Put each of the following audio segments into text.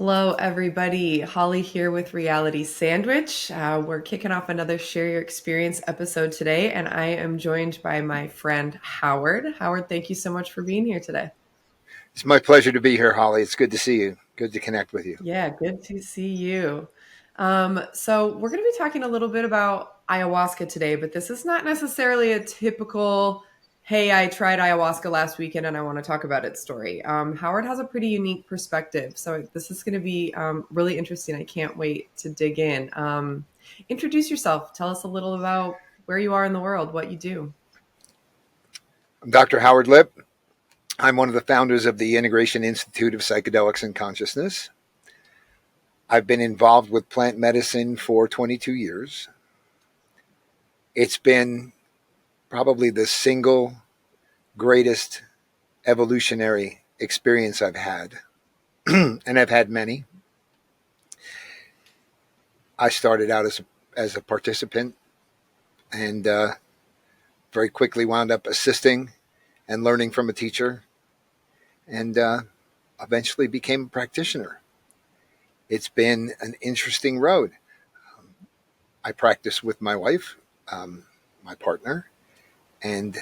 Hello, everybody. Holly here with Reality Sandwich. We're kicking off another Share Your Experience episode today, and I am joined by my friend Howard. Howard, thank you so much for being here today. It's my pleasure to be here, Holly. It's good to see you. Good to connect with you. Yeah, good to see you. So, we're going to be talking a little bit about ayahuasca today, but this is not necessarily a typical, hey, I tried ayahuasca last weekend and I want to talk about it story. Howard has a pretty unique perspective. So, this is going to be really interesting. I can't wait to dig in. Introduce yourself. Tell us a little about where you are in the world, what you do. I'm Dr. Howard Lipp. I'm one of the founders of the Integration Institute of Psychedelics and Consciousness. I've been involved with plant medicine for 22 years. It's been probably the single greatest evolutionary experience I've had, and I've had many. I started out as a participant and very quickly wound up assisting and learning from a teacher, and eventually became a practitioner. It's been an interesting road. I practice with my wife, my partner, and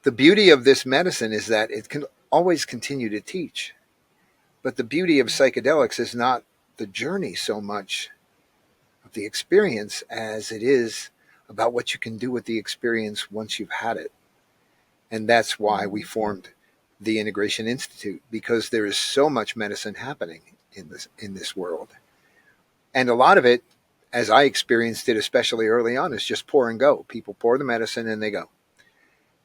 the beauty of this medicine is that it can always continue to teach. But the beauty of psychedelics is not the journey so much of the experience as it is about what you can do with the experience once you've had it. And that's why we formed the Integration Institute, because there is so much medicine happening in this world. And a lot of it, as I experienced it, especially early on, is just pour and go. People pour the medicine and they go.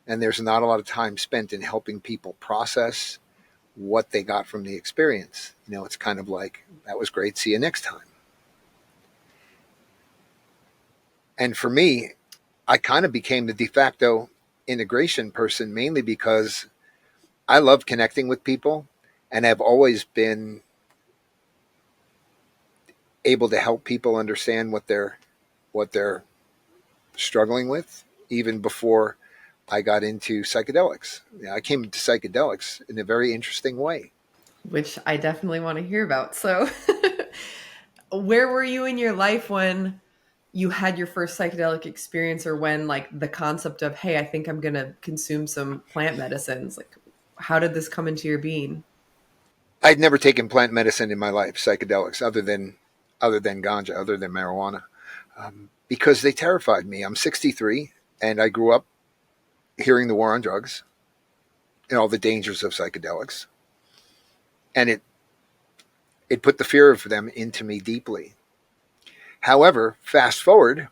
And there's not a lot of time spent in helping people process what they got from the experience. You know, it's kind of like, that was great, see you next time. And for me, I kind of became the de facto integration person, mainly because I love connecting with people and have always been able to help people understand what they're struggling with, even before I got into psychedelics. I came into psychedelics in a very interesting way. Which I definitely want to hear about. So, where were you in your life when you had your first psychedelic experience, or when like the concept of, hey, I think I'm going to consume some plant medicines? Like, how did this come into your being? I'd never taken plant medicine in my life, psychedelics, other than ganja, other than marijuana, because they terrified me. I'm 63, and I grew up hearing the war on drugs and all the dangers of psychedelics, and it put the fear of them into me deeply. However, fast forward,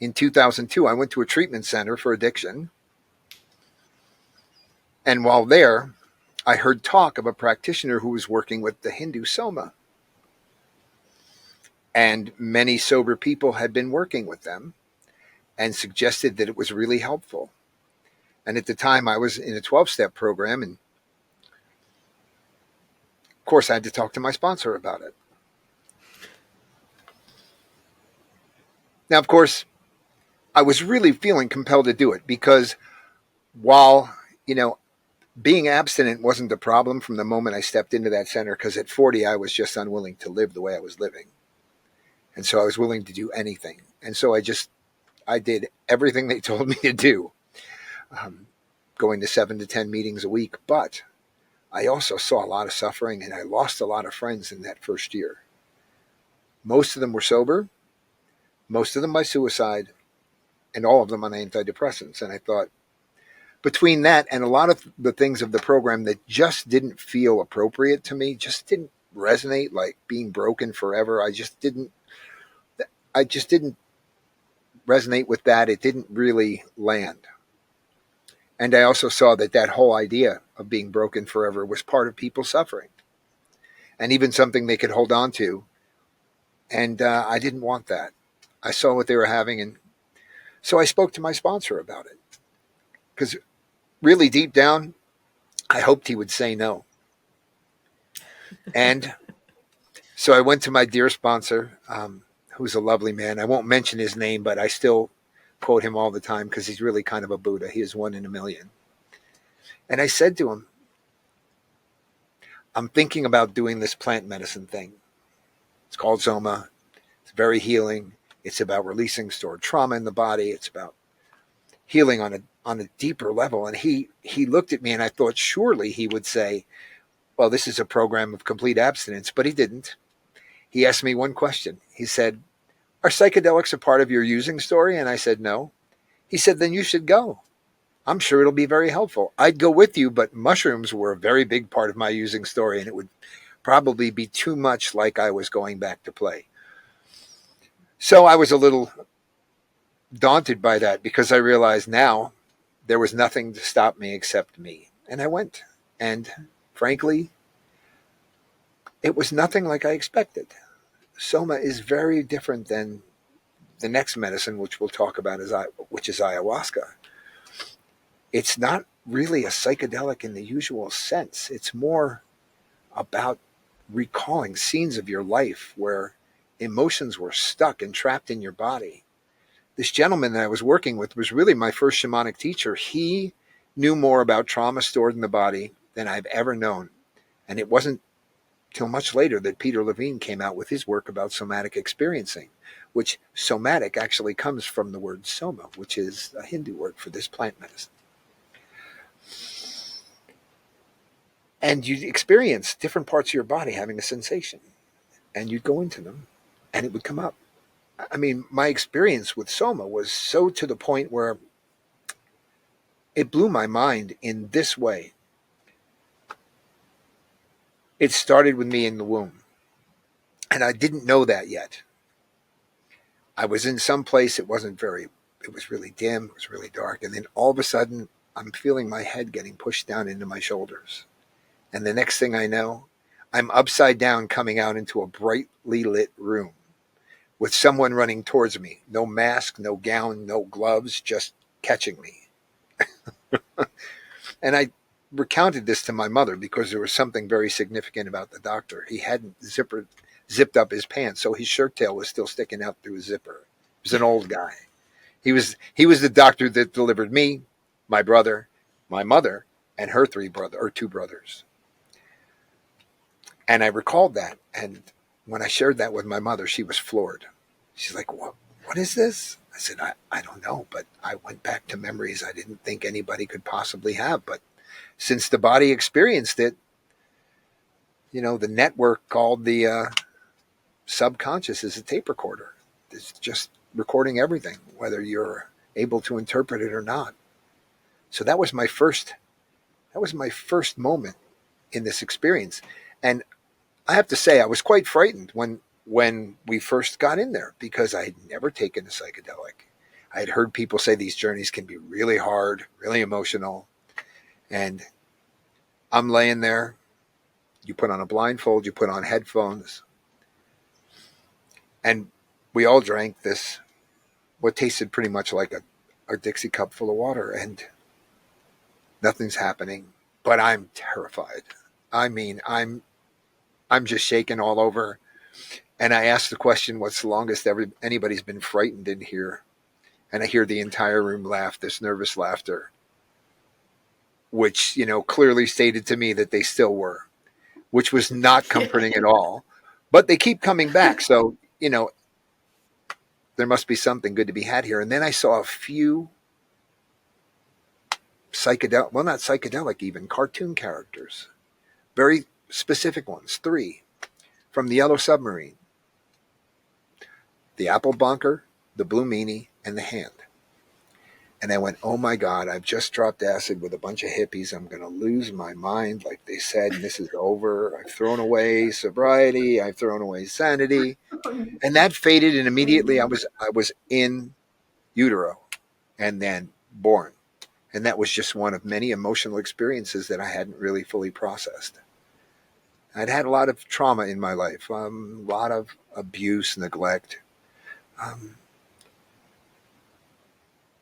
in 2002, I went to a treatment center for addiction, and while there, I heard talk of a practitioner who was working with the Hindu Soma, and many sober people had been working with them and suggested that it was really helpful. And at the time, I was in a 12-step program, and of course, I had to talk to my sponsor about it. Now, of course, I was really feeling compelled to do it because while, you know, being abstinent wasn't the problem from the moment I stepped into that center, because at 40, I was just unwilling to live the way I was living. And so I was willing to do anything. And so I did everything they told me to do, going to 7 to 10 meetings a week. But I also saw a lot of suffering, and I lost a lot of friends in that first year. Most of them were sober, most of them by suicide, and all of them on antidepressants. And I thought, between that and a lot of the things of the program that just didn't feel appropriate to me, just didn't resonate, like being broken forever, I just didn't resonate with that. It didn't really land. And I also saw that whole idea of being broken forever was part of people's suffering, and even something they could hold on to. And I didn't want that. I saw what they were having, and so I spoke to my sponsor about it, because really deep down, I hoped he would say no. And so I went to my dear sponsor, who's a lovely man. I won't mention his name, but I still quote him all the time because he's really kind of a Buddha. He is one in a million. And I said to him, I'm thinking about doing this plant medicine thing. It's called Soma. It's very healing. It's about releasing stored trauma in the body. It's about healing on a deeper level. And he looked at me, and I thought surely he would say, well, this is a program of complete abstinence, but he didn't. He asked me one question. He said, are psychedelics a part of your using story? And I said, no. He said, then you should go. I'm sure it'll be very helpful. I'd go with you, but mushrooms were a very big part of my using story, and it would probably be too much like I was going back to play. So I was a little daunted by that because I realized now there was nothing to stop me except me. And I went. And frankly, it was nothing like I expected. Soma is very different than the next medicine, which we'll talk about, which is ayahuasca. It's not really a psychedelic in the usual sense. It's more about recalling scenes of your life where emotions were stuck and trapped in your body. This gentleman that I was working with was really my first shamanic teacher. He knew more about trauma stored in the body than I've ever known. And it wasn't till much later that Peter Levine came out with his work about somatic experiencing, which somatic actually comes from the word soma, which is a Hindu word for this plant medicine. And you'd experience different parts of your body having a sensation, and you'd go into them, and it would come up. I mean, my experience with soma was so to the point where it blew my mind in this way. It started with me in the womb, and I didn't know that yet. I was in some place, it was really dim, it was really dark, and then all of a sudden, I'm feeling my head getting pushed down into my shoulders. And the next thing I know, I'm upside down coming out into a brightly lit room with someone running towards me. No mask, no gown, no gloves, just catching me. And I recounted this to my mother because there was something very significant about the doctor. He hadn't zipped up his pants, so his shirt tail was still sticking out through his zipper. He was an old guy. He was the doctor that delivered me, my brother, my mother, and her two brothers. And I recalled that. And when I shared that with my mother, she was floored. She's like, what is this? I said, I don't know, but I went back to memories I didn't think anybody could possibly have. But since the body experienced it, the network called the subconscious is a tape recorder. It's just recording everything, whether you're able to interpret it or not. So that was my first moment in this experience. And I have to say, I was quite frightened when we first got in there because I had never taken a psychedelic. I had heard people say these journeys can be really hard, really emotional. And I'm laying there. You put on a blindfold, you put on headphones. And we all drank this, what tasted pretty much like a Dixie cup full of water. And nothing's happening. But I'm terrified. I mean, I'm just shaking all over. And I asked the question, what's the longest anybody's been frightened in here? And I hear the entire room laugh, this nervous laughter, which, clearly stated to me that they still were, which was not comforting at all. But they keep coming back. So, there must be something good to be had here. And then I saw a few not psychedelic even, cartoon characters, very specific ones, 3 from the Yellow Submarine. The apple bunker, the blue meanie, and the hand. And I went, oh my God, I've just dropped acid with a bunch of hippies. I'm going to lose my mind, like they said, and this is over. I've thrown away sobriety. I've thrown away sanity. And that faded, and immediately I was in utero and then born. And that was just one of many emotional experiences that I hadn't really fully processed. I'd had a lot of trauma in my life, a lot of abuse, neglect.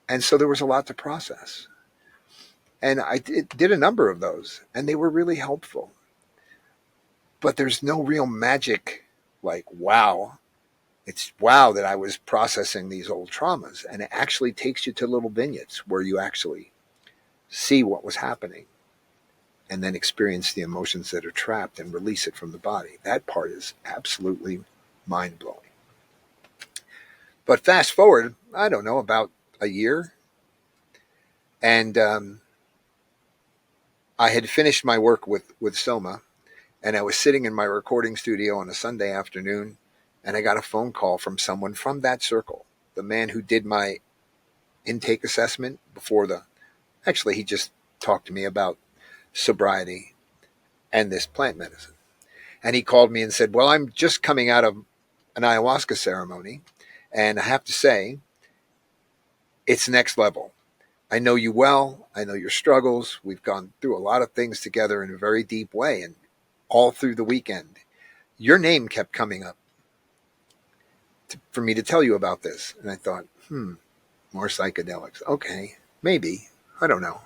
And so there was a lot to process. And I did a number of those, and they were really helpful. But there's no real magic like, wow. It's wow that I was processing these old traumas. And it actually takes you to little vignettes where you actually see what was happening. and then experience the emotions that are trapped and release it from the body. That part is absolutely mind blowing. But fast forward, I don't know, about a year, and I had finished my work with Soma, and I was sitting in my recording studio on a Sunday afternoon, and I got a phone call from someone from that circle, the man who did my intake assessment before the. Actually, he just talked to me about sobriety and this plant medicine. And he called me and said, "Well, I'm just coming out of an ayahuasca ceremony, and I have to say, it's next level. I know you well. I know your struggles. We've gone through a lot of things together in a very deep way, and all through the weekend, your name kept coming up for me to tell you about this." And I thought, more psychedelics. Okay, maybe. I don't know.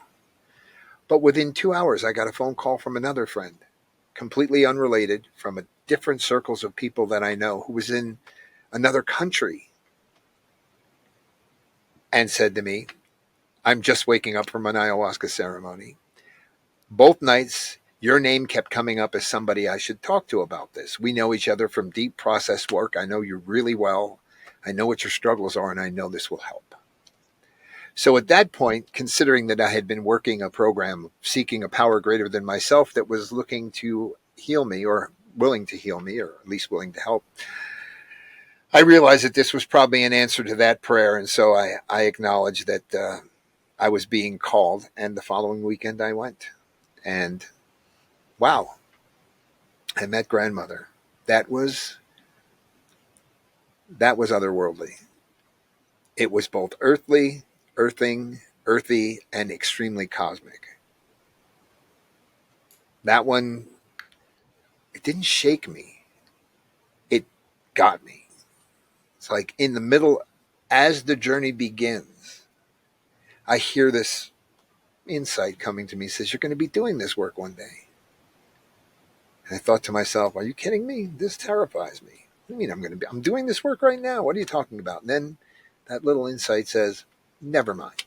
But within 2 hours, I got a phone call from another friend, completely unrelated, from a different circles of people that I know, who was in another country, and said to me, "I'm just waking up from an ayahuasca ceremony. Both nights, your name kept coming up as somebody I should talk to about this. We know each other from deep process work. I know you really well. I know what your struggles are, and I know this will help." So at that point, considering that I had been working a program seeking a power greater than myself that was looking to heal me, or willing to heal me, or at least willing to help, I realized that this was probably an answer to that prayer. And so I acknowledged that I was being called. And the following weekend I went. And wow, I met grandmother. That was that was otherworldly. It was both earthly, earthy, and extremely cosmic. That one, it didn't shake me. It got me. It's like in the middle, as the journey begins, I hear this insight coming to me. Says, "You're going to be doing this work one day." And I thought to myself, "Are you kidding me? This terrifies me. What do you mean I'm doing this work right now? What are you talking about?" And then that little insight says, "Never mind.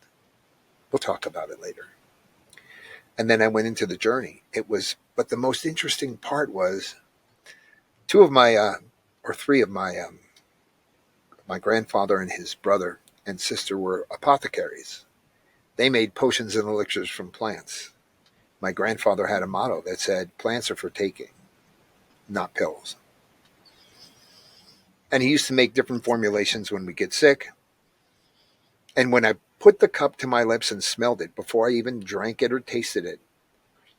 We'll talk about it later." And then I went into the journey. But the most interesting part was two of my, or three of my grandfather and his brother and sister were apothecaries. They made potions and elixirs from plants. My grandfather had a motto that said, "Plants are for taking, not pills." And he used to make different formulations when we get sick. And when I put the cup to my lips and smelled it before I even drank it or tasted it,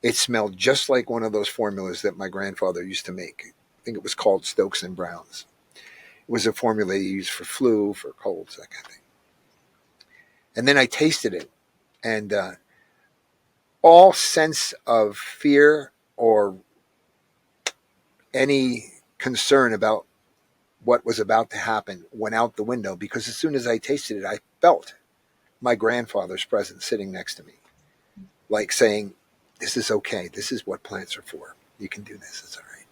it smelled just like one of those formulas that my grandfather used to make. I think it was called Stokes and Brown's. It was a formula you used for flu, for colds, that kind of thing. And then I tasted it, and all sense of fear or any concern about what was about to happen went out the window, because as soon as I tasted it, I felt my grandfather's presence sitting next to me, like saying, "This is okay. This is what plants are for. You can do this. It's all right."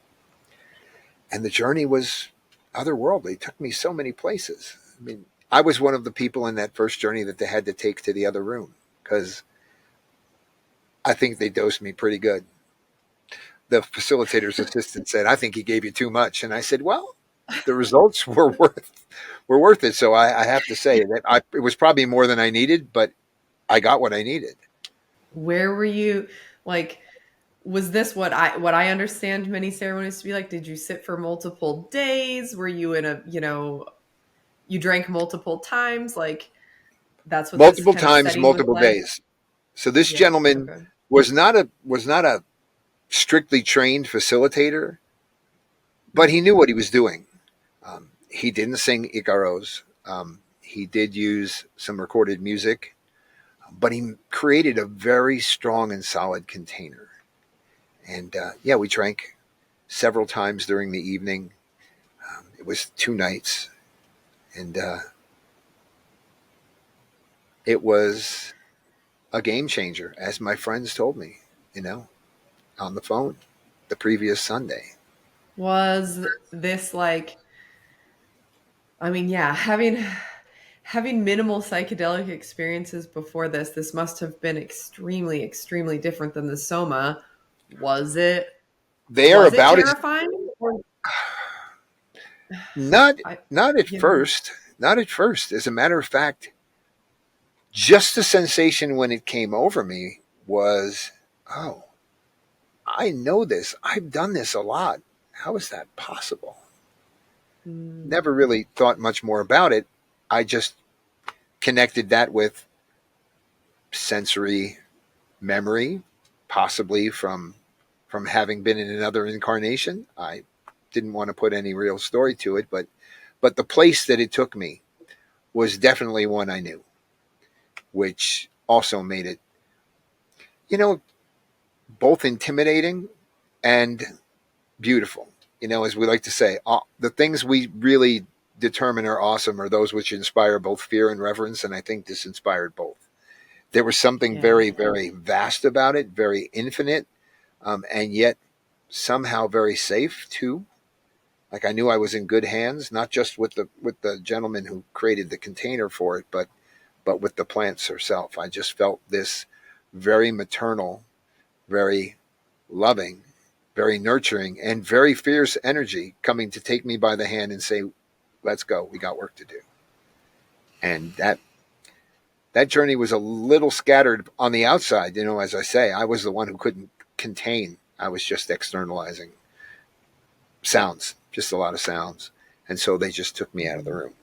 And the journey was otherworldly. It took me so many places. I mean, I was one of the people in that first journey that they had to take to the other room, because I think they dosed me pretty good. The facilitator's assistant said, "I think he gave you too much." And I said, "Well, the results were worth it." So I have to say that it was probably more than I needed, but I got what I needed. Where were you, like, was this what I understand many ceremonies to be like? Did you sit for multiple days? Were you in a, you drank multiple times? Like, that's what this Multiple kind of times, setting was multiple like? days. So this Yeah. gentleman Okay. was not a strictly trained facilitator, but he knew what he was doing. He didn't sing Icaros. He did use some recorded music, but he created a very strong and solid container. And yeah, we drank several times during the evening. It was 2 nights, and it was a game changer, as my friends told me, you know, on the phone the previous Sunday. Was this like, I mean, yeah, having minimal psychedelic experiences before this must have been extremely, extremely different than the soma. Was it They are was it about as terrifying? Or not I not at yeah. first, not at first. As a matter of fact, just the sensation when it came over me was, oh, I know this. I've done this a lot. How is that possible? Mm, Never really thought much more about it. I just connected that with sensory memory, possibly from having been in another incarnation. I didn't want to put any real story to it, but the place that it took me was definitely one I knew, which also made it, you know, both intimidating and beautiful. As we like to say, the things we really determine are awesome are those which inspire both fear and reverence, and I think this inspired both. There was something yeah. very, very vast about it, very infinite, and yet somehow very safe too. Like I knew I was in good hands, not just with the gentleman who created the container for it, but with the plants herself. I just felt this very maternal, very loving, very nurturing, and very fierce energy coming to take me by the hand and say, "Let's go. We got work to do." And that journey was a little scattered on the outside. As I say, I was the one who couldn't contain. I was just externalizing sounds, just a lot of sounds. And so they just took me out of the Mm. room.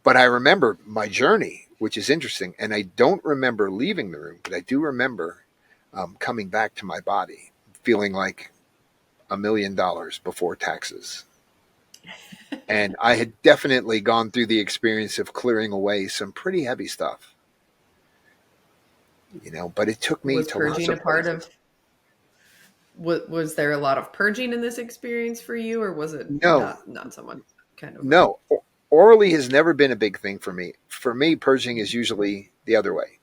But I remember my journey, which is interesting. And I don't remember leaving the room, but I do remember coming back to my body, feeling like $1 million before taxes. And I had definitely gone through the experience of clearing away some pretty heavy stuff, but it took me Was to lots purging a of part places. of was there a lot of purging in this experience for you, or was it No, not so much kind of no. Orally has never been a big thing for me. For me, purging is usually the other way,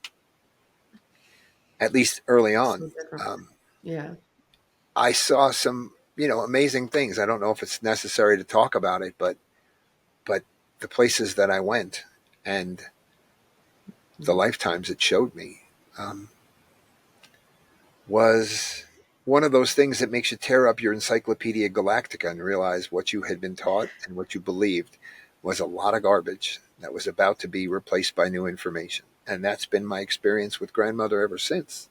at least early so on. different? Um, Yeah. I saw some, amazing things. I don't know if it's necessary to talk about it, but the places that I went and the Mm. lifetimes it showed me um, was one of those things that makes you tear up your Encyclopedia Galactica and realize what you had been taught and what you believed was a lot of garbage that was about to be replaced by new information. And that's been my experience with grandmother ever since.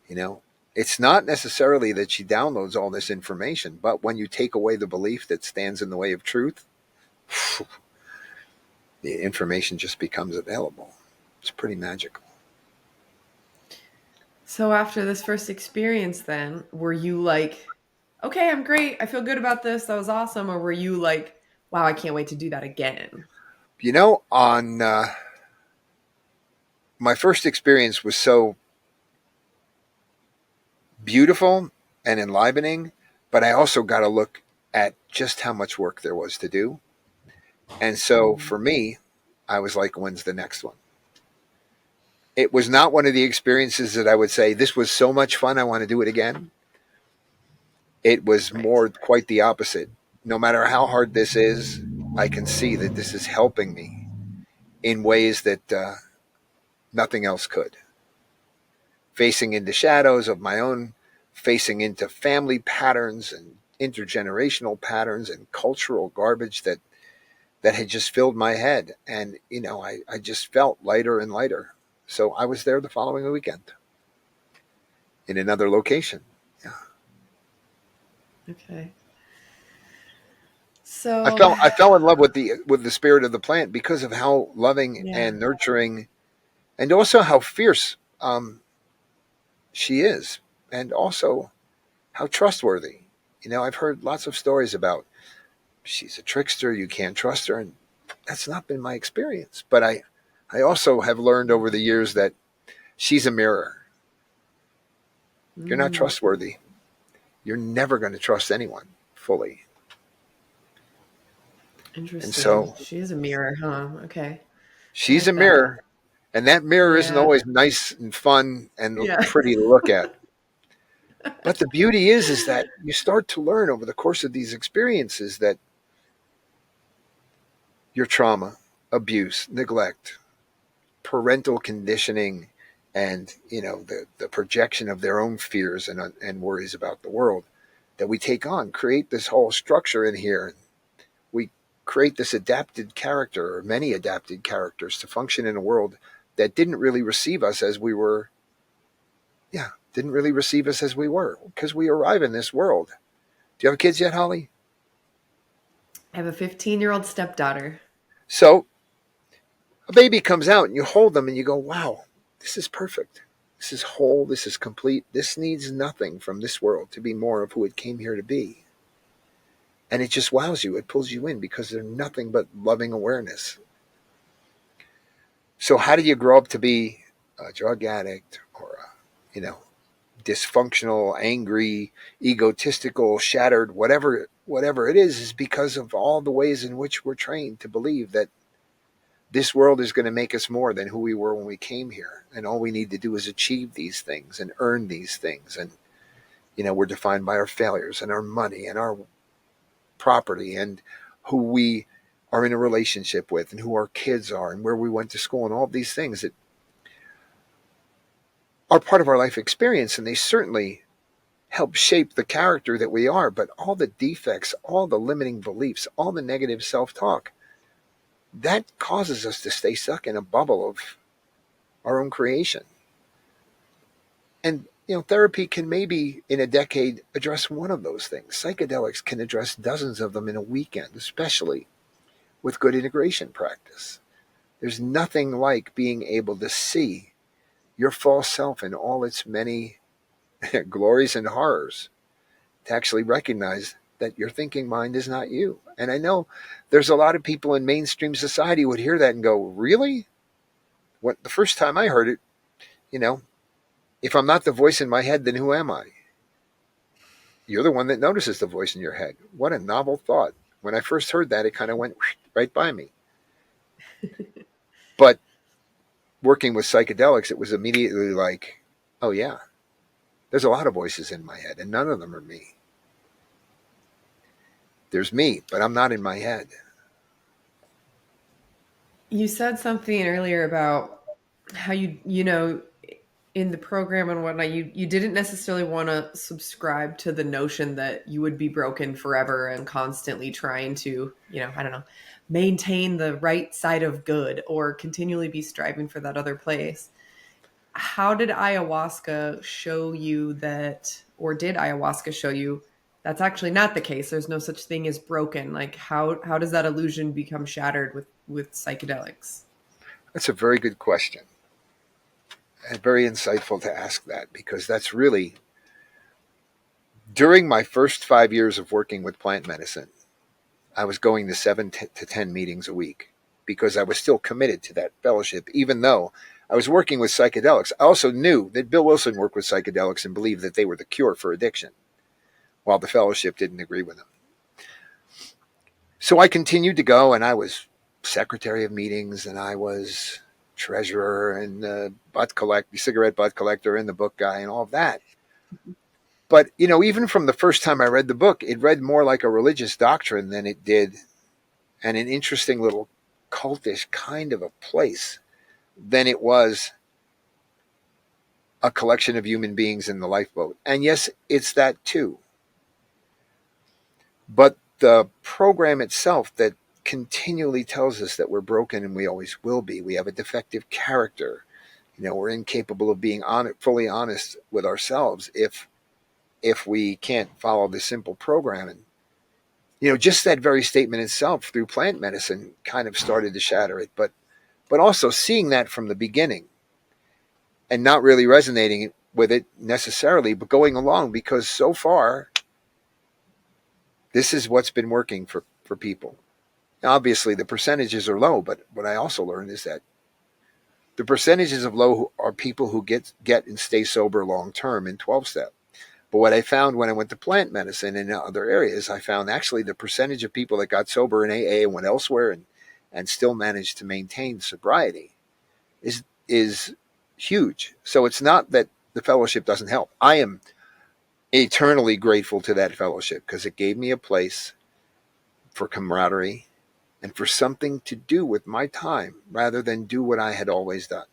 You know, it's not necessarily that she downloads all this information, but when you take away the belief that stands in the way of truth, the information just becomes available. It's pretty magical. So after this first experience, then were you like, okay, I'm great, I feel good about this, that was awesome, or were you like, wow, I can't wait to do that again? On my first experience was so beautiful and enlivening, but I also got to look at just how much work there was to do. And so Mm, for me, I was like, when's the next one? It was not one of the experiences that I would say, this was so much fun, I want to do it again. It was right. more quite the opposite. No matter how hard this is, I can see that this is helping me in ways that nothing else could. Facing into shadows of my own, facing into family patterns and intergenerational patterns and cultural garbage that had just filled my head. And, I just felt lighter and lighter. So I was there the following weekend in another location. Yeah. Okay. I So, fell I fell in love with the spirit of the plant because of how loving yeah. and nurturing and also how fierce she is, and also how trustworthy. I've heard lots of stories about she's a trickster, you can't trust her, and that's not been my experience. But I also have learned over the years that she's a mirror. If you're not Mm, trustworthy, you're never going to trust anyone fully. And interesting. so She is a mirror, huh? Okay. I she's a like that. mirror, and that mirror isn't Yeah. always nice and fun and Yeah. pretty to look at. But the beauty is that you start to learn over the course of these experiences that your trauma, abuse, neglect, parental conditioning, and the projection of their own fears and worries about the world that we take on create this whole structure in here. We create this adapted character, or many adapted characters, to function in a world that didn't really receive us as we were. Yeah, didn't really receive us as we were, because we arrive in this world. Do you have kids yet, Holly? I have a 15-year-old stepdaughter. So a baby comes out and you hold them and you go, wow, this is perfect. This is whole. This is complete. This needs nothing from this world to be more of who it came here to be. And it just wows you. It pulls you in because they're nothing but loving awareness. So how do you grow up to be a drug addict or dysfunctional, angry, egotistical, shattered, whatever it is because of all the ways in which we're trained to believe that this world is going to make us more than who we were when we came here. And all we need to do is achieve these things and earn these things. And, we're defined by our failures and our money and our property and who we are in a relationship with and who our kids are and where we went to school and all these things that are part of our life experience. And they certainly help shape the character that we are. But all the defects, all the limiting beliefs, all the negative self-talk, that causes us to stay stuck in a bubble of our own creation. And therapy can maybe in a decade address one of those things. Psychedelics can address dozens of them in a weekend, especially with good integration practice. There's nothing like being able to see your false self in all its many glories and horrors, to actually recognize that your thinking mind is not you. And I know there's a lot of people in mainstream society who would hear that and go, really? What, the first time I heard it, you know, if I'm not the voice in my head, then who am I? You're the one that notices the voice in your head. What a novel thought. When I first heard that, it kind of went right by me. But working with psychedelics, it was immediately like, oh, yeah, there's a lot of voices in my head, and none of them are me. There's me, but I'm not in my head. You said something earlier about how in the program and whatnot, you didn't necessarily want to subscribe to the notion that you would be broken forever and constantly trying to, I don't know, maintain the right side of good or continually be striving for that other place. How did ayahuasca show you that, or did ayahuasca show you that's actually not the case? There's no such thing as broken. Like how does that illusion become shattered with psychedelics? That's a very good question. And very insightful to ask that, because that's really, during my first 5 years of working with plant medicine, I was going to 7 to 10 meetings a week because I was still committed to that fellowship, even though I was working with psychedelics. I also knew that Bill Wilson worked with psychedelics and believed that they were the cure for addiction, while the fellowship didn't agree with him. So I continued to go, and I was secretary of meetings, and I was treasurer and cigarette butt collector and the book guy and all of that. But, even from the first time I read the book, it read more like a religious doctrine than it did, and an interesting little cultish kind of a place, than it was a collection of human beings in the lifeboat. And yes, it's that too. But the program itself that continually tells us that we're broken and we always will be, we have a defective character, we're incapable of being fully honest with ourselves if we can't follow this simple program. And just that very statement itself through plant medicine kind of started to shatter it. But also seeing that from the beginning and not really resonating with it necessarily, but going along, because so far this is what's been working for people. Now, obviously the percentages are low, but what I also learned is that the percentages of low are people who get and stay sober long term in 12-step. But what I found when I went to plant medicine and in other areas, I found actually the percentage of people that got sober in AA and went elsewhere and still managed to maintain sobriety is huge. So it's not that the fellowship doesn't help. I am eternally grateful to that fellowship because it gave me a place for camaraderie and for something to do with my time rather than do what I had always done.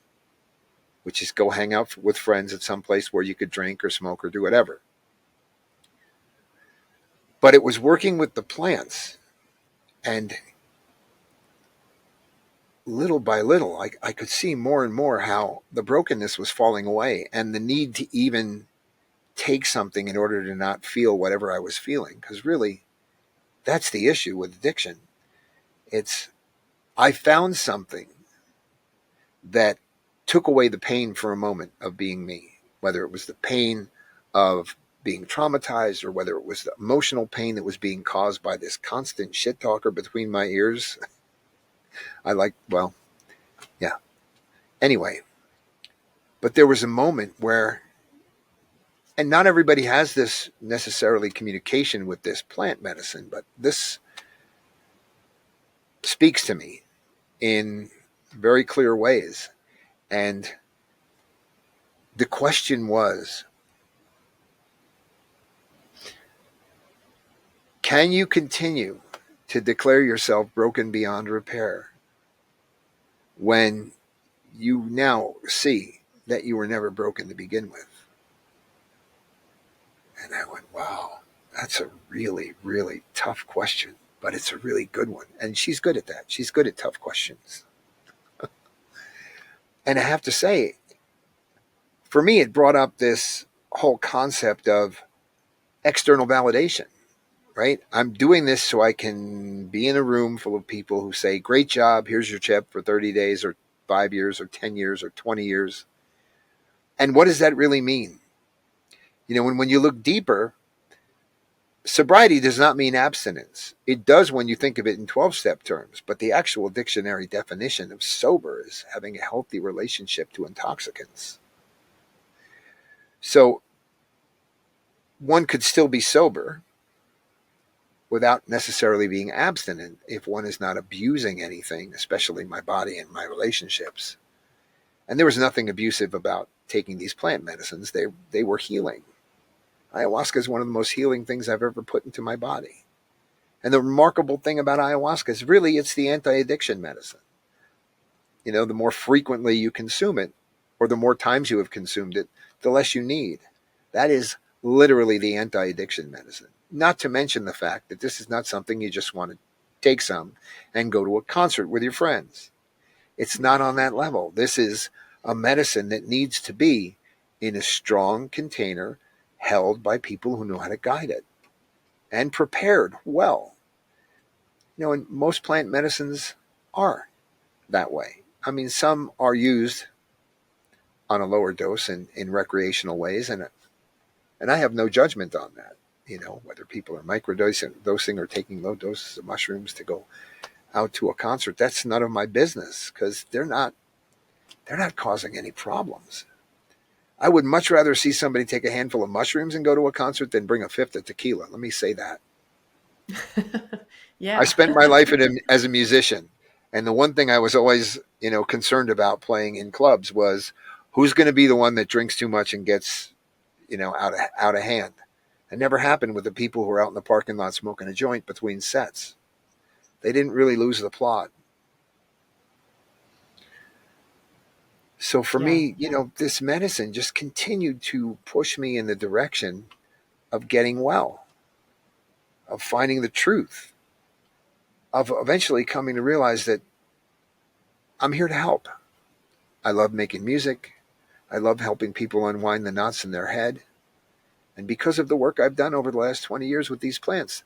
which is go hang out with friends at some place where you could drink or smoke or do whatever. But it was working with the plants, and little by little, I could see more and more how the brokenness was falling away and the need to even take something in order to not feel whatever I was feeling. Because really, that's the issue with addiction. It's, I found something that took away the pain for a moment of being me, whether it was the pain of being traumatized or whether it was the emotional pain that was being caused by this constant shit talker between my ears. Well, yeah. Anyway, but there was a moment where, and not everybody has this necessarily communication with this plant medicine, but this speaks to me in very clear ways. And the question was, can you continue to declare yourself broken beyond repair when you now see that you were never broken to begin with? And I went, wow, that's a really, really tough question, but it's a really good one. And she's good at that. She's good at tough questions. And I have to say, for me, it brought up this whole concept of external validation, right? I'm doing this so I can be in a room full of people who say, great job, here's your chip for 30 days or 5 years or 10 years or 20 years. And what does that really mean? You know, when you look deeper, sobriety does not mean abstinence. It does when you think of it in 12-step terms, but the actual dictionary definition of sober is having a healthy relationship to intoxicants. So one could still be sober without necessarily being abstinent if one is not abusing anything, especially my body and my relationships. And there was nothing abusive about taking these plant medicines. They were healing. Ayahuasca is one of the most healing things I've ever put into my body. And the remarkable thing about ayahuasca is really it's the anti-addiction medicine. You know, the more frequently you consume it, or the more times you have consumed it, the less you need. That is literally the anti-addiction medicine. Not to mention the fact that this is not something you just want to take some and go to a concert with your friends. It's not on that level. This is a medicine that needs to be in a strong container held by people who know how to guide it and prepared well. You know, and most plant medicines are that way. I mean, some are used on a lower dose in recreational ways, and I have no judgment on that. You know, whether people are microdosing or taking low doses of mushrooms to go out to a concert, that's none of my business because they're not causing any problems. I would much rather see somebody take a handful of mushrooms and go to a concert than bring a fifth of tequila. Let me say that. I Yeah. spent my life as a musician, and the one thing I was always, concerned about playing in clubs was who's going to be the one that drinks too much and gets, out of hand. It never happened with the people who were out in the parking lot smoking a joint between sets. They didn't really lose the plot. So for Yeah. me, this medicine just continued to push me in the direction of getting well, of finding the truth, of eventually coming to realize that I'm here to help. I love making music. I love helping people unwind the knots in their head. And because of the work I've done over the last 20 years with these plants,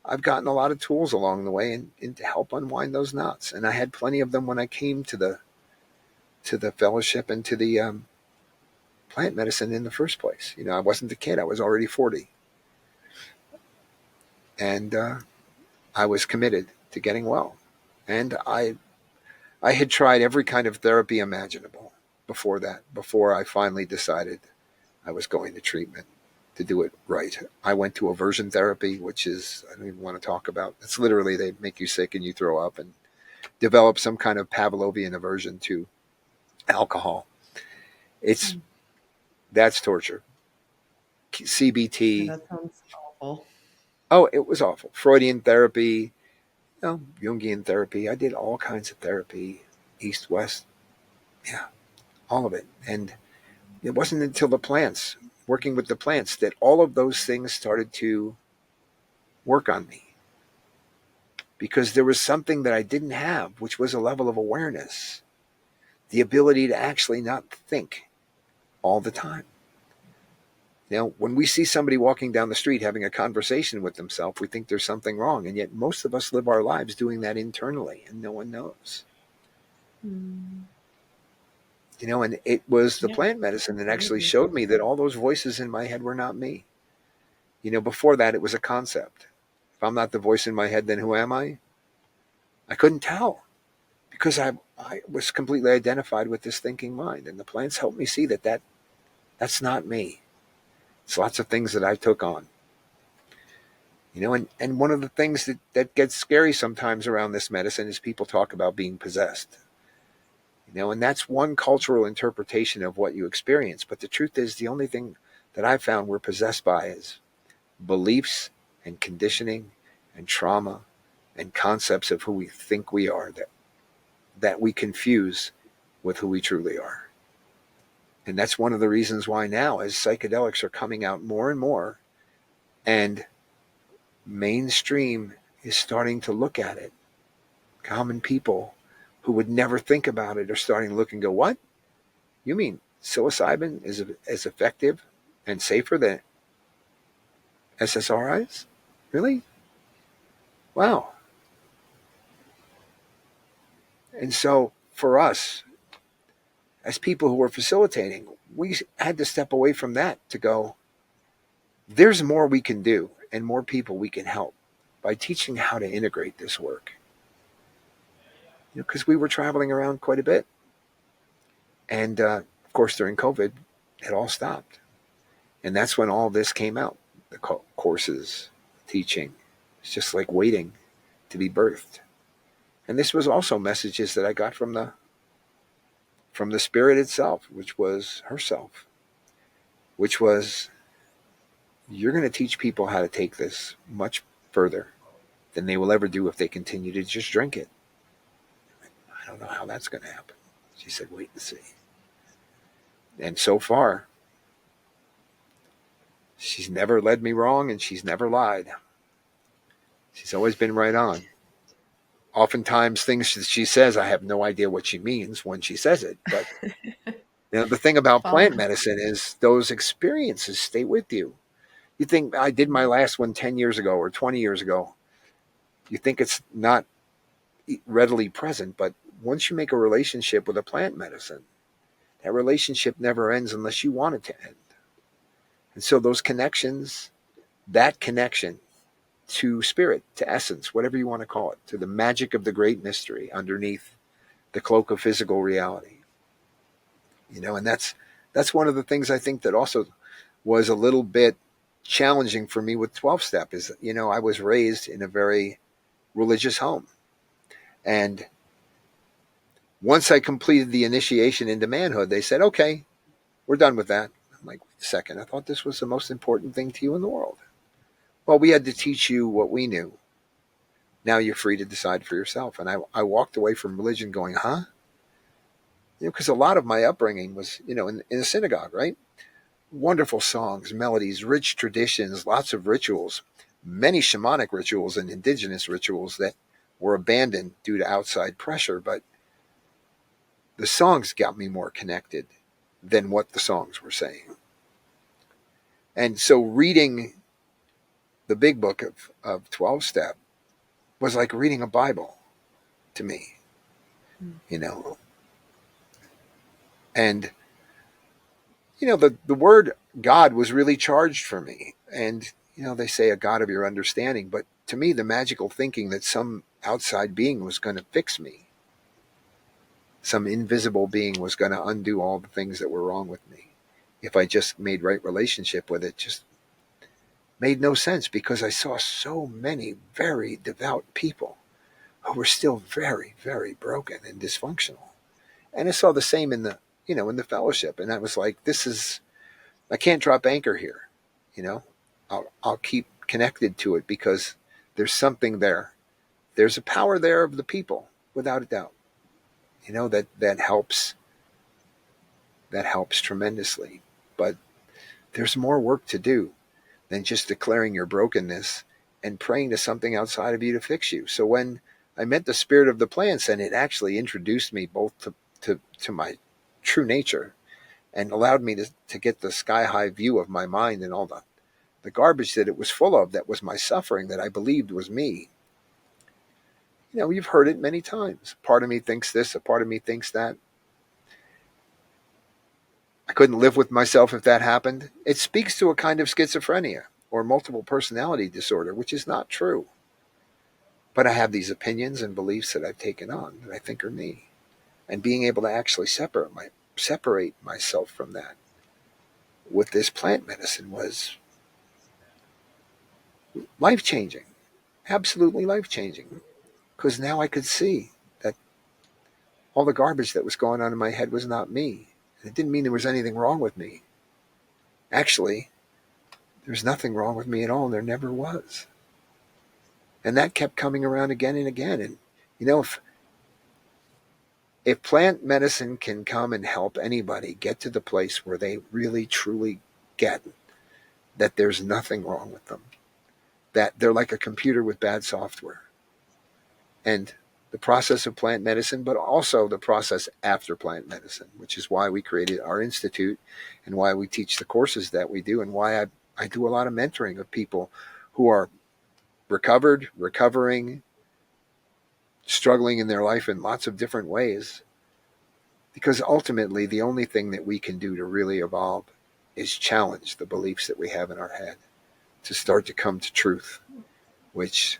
I've gotten a lot of tools along the way and to help unwind those knots. And I had plenty of them when I came to the fellowship and to the plant medicine in the first place. I wasn't a kid. I was already 40. And I was committed to getting well. And I had tried every kind of therapy imaginable before that, before I finally decided I was going to treatment to do it right. I went to aversion therapy, which is, I don't even want to talk about. It's literally they make you sick and you throw up and develop some kind of Pavlovian aversion to alcohol. It's Mm. That's torture. Yeah, CBT. that sounds awful. Oh, it was awful. Freudian therapy, Jungian therapy. I did all kinds of therapy, east, west. Yeah, all of it. And it wasn't until the plants, working with the plants, that all of those things started to work on me, because there was something that I didn't have, which was a level of awareness, the ability to actually not think all the time. When we see somebody walking down the street having a conversation with themselves, we think there's something wrong. And yet most of us live our lives doing that internally, and no one knows. Mm. And it was the Yeah, plant medicine that actually crazy. showed me that all those voices in my head were not me. Before that, it was a concept. If I'm not the voice in my head, then who am I? I couldn't tell, because I was completely identified with this thinking mind. And the plants helped me see that's not me. It's lots of things that I took on. And one of the things that gets scary sometimes around this medicine is people talk about being possessed. And that's one cultural interpretation of what you experience. But the truth is, the only thing that I've found we're possessed by is beliefs and conditioning and trauma and concepts of who we think we are, that we confuse with who we truly are. And that's one of the reasons why now, as psychedelics are coming out more and more, and mainstream is starting to look at it, common people who would never think about it are starting to look and go, what? You mean psilocybin is as effective and safer than SSRIs? Really? Wow. And so for us, as people who were facilitating, we had to step away from that to go, there's more we can do and more people we can help by teaching how to integrate this work. Because we were traveling around quite a bit. And of course, during COVID, it all stopped. And that's when all this came out, the courses, teaching. It's just like waiting to be birthed. And this was also messages that I got from the spirit itself, which was herself, which was, you're going to teach people how to take this much further than they will ever do if they continue to just drink it. I don't know how that's going to happen. She said, wait and see. And so far, she's never led me wrong, and she's never lied. She's always been right on. Oftentimes, things that she says, I have no idea what she means when she says it. But the thing about plant Fun. medicine is those experiences stay with you. You think, I did my last one 10 years ago or 20 years ago. You think it's not readily present, but once you make a relationship with a plant medicine, that relationship never ends unless you want it to end. And so those connections, that connection to spirit, to essence, whatever you want to call it, to the magic of the great mystery underneath the cloak of physical reality. And that's one of the things I think that also was a little bit challenging for me with 12 step is, I was raised in a very religious home. And once I completed the initiation into manhood, they said, okay, we're done with that. I'm like, wait a second, I thought this was the most important thing to you in the world. Well, we had to teach you what we knew. Now you're free to decide for yourself. And I walked away from religion going, huh? Because a lot of my upbringing was, in a synagogue, right? Wonderful songs, melodies, rich traditions, lots of rituals, many shamanic rituals and indigenous rituals that were abandoned due to outside pressure. But the songs got me more connected than what the songs were saying. And so reading the big book of 12 step was like reading a Bible to me, Mm. you know. And, the word God was really charged for me. And, they say a God of your understanding. But to me, the magical thinking that some outside being was going to fix me, some invisible being was going to undo all the things that were wrong with me, if I just made right relationship with it, just made no sense, because I saw so many very devout people who were still very, very broken and dysfunctional. And I saw the same in the fellowship. And I was like, I can't drop anchor here. You know, I'll keep connected to it because there's something there. There's a power there of the people, without a doubt, that helps that helps tremendously. But there's more work to do than just declaring your brokenness and praying to something outside of you to fix you. So when I met the spirit of the plants, and it actually introduced me both to my true nature and allowed me to get the sky high view of my mind and all the garbage that it was full of, that was my suffering, that I believed was me. You know, you've heard it many times. Part of me thinks this, a part of me thinks that. I couldn't live with myself if that happened. It speaks to a kind of schizophrenia or multiple personality disorder, which is not true. But I have these opinions and beliefs that I've taken on that I think are me. And being able to actually separate myself from that with this plant medicine was life changing, absolutely life changing. Because now I could see that all the garbage that was going on in my head was not me. And it didn't mean there was anything wrong with me. Actually, there's nothing wrong with me at all, and there never was. And that kept coming around again and again. And you know, if plant medicine can come and help anybody get to the place where they really truly get that there's nothing wrong with them, that they're like a computer with bad software, and the process of plant medicine, but also the process after plant medicine, which is why we created our institute and why we teach the courses that we do, and why I do a lot of mentoring of people who are recovered, recovering, struggling in their life in lots of different ways. Because ultimately, the only thing that we can do to really evolve is challenge the beliefs that we have in our head to start to come to truth, which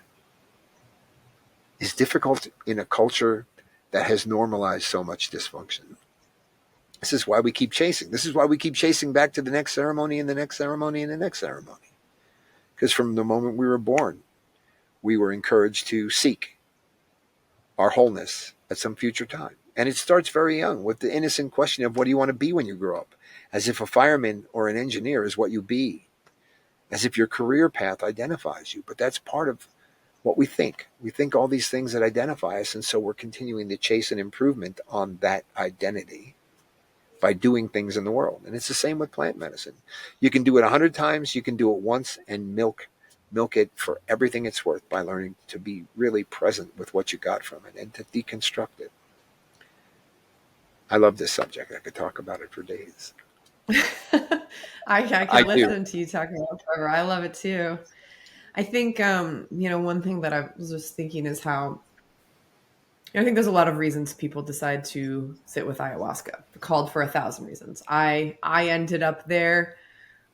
is difficult in a culture that has normalized so much dysfunction. This is why we keep chasing. This is why we keep chasing back to the next ceremony and the next ceremony and the next ceremony. Because from the moment we were born, we were encouraged to seek our wholeness at some future time. And it starts very young with the innocent question of, what do you want to be when you grow up? As if a fireman or an engineer is what you be. As if your career path identifies you. But that's part of what we think. We think all these things that identify us, and so we're continuing to chase an improvement on that identity by doing things in the world. And it's the same with plant medicine. You can do it 100 times, you can do it once, and milk it for everything it's worth by learning to be really present with what you got from it and to deconstruct it. I love this subject. I could talk about it for days. I I could do. listen to you talking about forever. I love it too. I think one thing that I was just thinking is how I think there's a lot of reasons people decide to sit with ayahuasca. Called for 1,000 reasons. I ended up there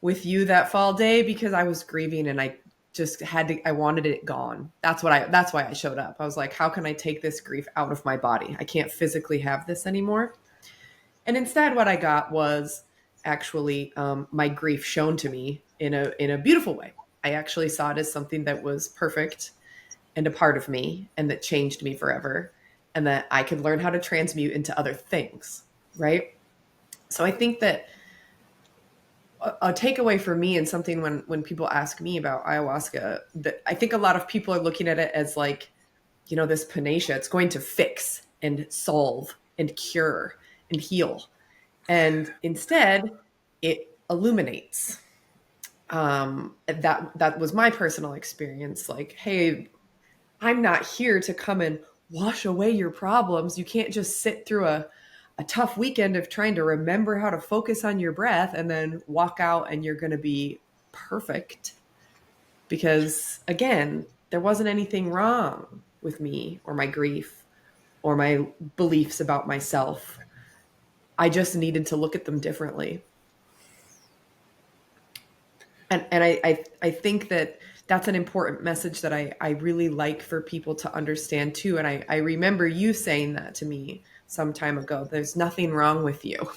with you that fall day because I was grieving and I just I wanted it gone. That's why I showed up. I was like, how can I take this grief out of my body? I can't physically have this anymore. And instead what I got was actually my grief shown to me in a beautiful way. I actually saw it as something that was perfect and a part of me and that changed me forever and that I could learn how to transmute into other things, right? So I think that a takeaway for me and something when people ask me about ayahuasca, that I think a lot of people are looking at it as like, this panacea, it's going to fix and solve and cure and heal. And instead, it illuminates. That was my personal experience. Like, hey, I'm not here to come and wash away your problems. You can't just sit through a tough weekend of trying to remember how to focus on your breath and then walk out and you're going to be perfect. Because again, there wasn't anything wrong with me or my grief or my beliefs about myself. I just needed to look at them differently. And I think that that's an important message that I really like for people to understand too. And I remember you saying that to me some time ago. There's nothing wrong with you.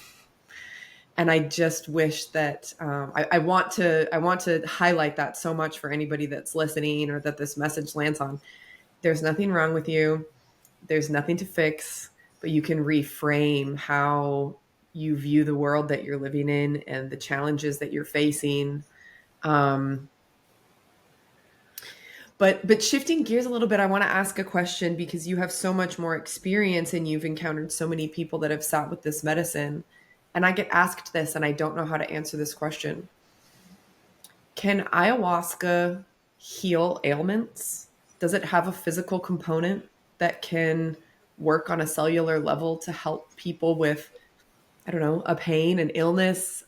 And I just wish that I want to highlight that so much for anybody that's listening or that this message lands on. There's nothing wrong with you. There's nothing to fix, but you can reframe how you view the world that you're living in and the challenges that you're facing. Um, but shifting gears a little bit, I want to ask a question because you have so much more experience and you've encountered so many people that have sat with this medicine. And I get asked this and I don't know how to answer this question. Can ayahuasca heal ailments? Does it have a physical component that can work on a cellular level to help people with, I don't know, a pain, an illness?